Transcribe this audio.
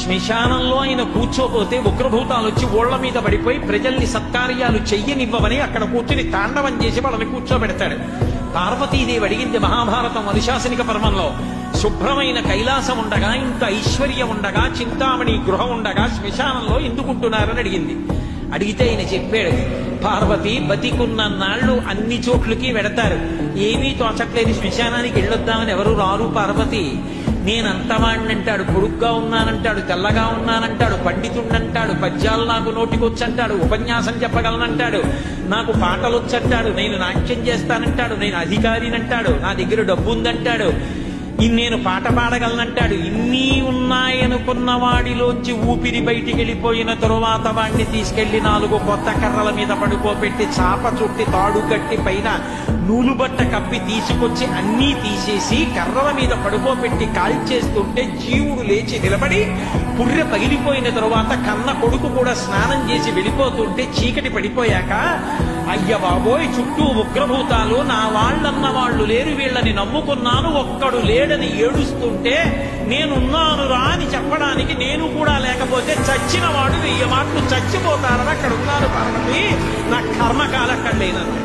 శ్మశానంలో ఆయన కూర్చోపోతే ఉగ్రభూతాలు వచ్చి ఓళ్ల మీద పడిపోయి ప్రజల్ని సత్కార్యాలు చెయ్యనివ్వమని అక్కడ కూర్చుని తాండవం చేసి వాళ్ళని కూర్చోబెడతాడు. పార్వతీదేవి అడిగింది మహాభారతం అనుశాసనిక పర్వంలో, శుభ్రమైన కైలాసం ఉండగా, ఇంత ఐశ్వర్యం ఉండగా, చింతామణి గృహం ఉండగా శ్మశానంలో ఎందుకుంటున్నారని అడిగింది. అడిగితే ఆయన చెప్పాడు, పార్వతి బతికున్న నాళ్ళు అన్ని చోట్లకి వెడతారు, ఏమీ తోచట్లేదు, శ్మశానానికి వెళ్ళొద్దామని ఎవరు రారు పార్వతి. నేనంతవాణ్ణంటాడు, పొడుగ్గా ఉన్నానంటాడు, తెల్లగా ఉన్నానంటాడు, పండితుణ్ణంటాడు, పద్యాలు నాకు నోటికొచ్చంటాడు, ఉపన్యాసం చెప్పగలనంటాడు, నాకు పాటలొచ్చంటాడు, నేను నాట్యం చేస్తానంటాడు, నేను అధికారినంటాడు, నా దగ్గర డబ్బు ఉందంటాడు, నేను పాట పాడగలనంటాడు. ఇన్ని ఉన్నాయనుకున్న వాడిలోంచి ఊపిరి బయటికి వెళ్ళిపోయిన తరువాత వాడిని తీసుకెళ్లి 4 కొత్త కర్రల మీద పడుకోబెట్టి చాప చుట్టి తాడు కట్టి పైన నూలుబట్ట కప్పి తీసుకొచ్చి అన్నీ తీసేసి కర్రల మీద పడుకోబెట్టి కాల్చేస్తుంటే జీవుడు లేచి నిలబడి పుర్రె పగిలిపోయిన తరువాత కన్న కొడుకు కూడా స్నానం చేసి వెళ్ళిపోతుంటే చీకటి పడిపోయాక, అయ్య బాబోయ్ చుట్టూ ఉగ్రభూతాలు, నా వాళ్ళన్న వాళ్ళు లేరు, వీళ్ళని నమ్ముకున్నాను, ఒక్కడు లేడని ఏడుస్తుంటే నేనున్నాను రా అని చెప్పడానికి నేను కూడా లేకపోతే చచ్చిన వాడు 1000 మాటలు చచ్చిపోతారని అక్కడ ఉన్నారు పార్వతి, నా కర్మకాలక్కడ లేనన్నాడు.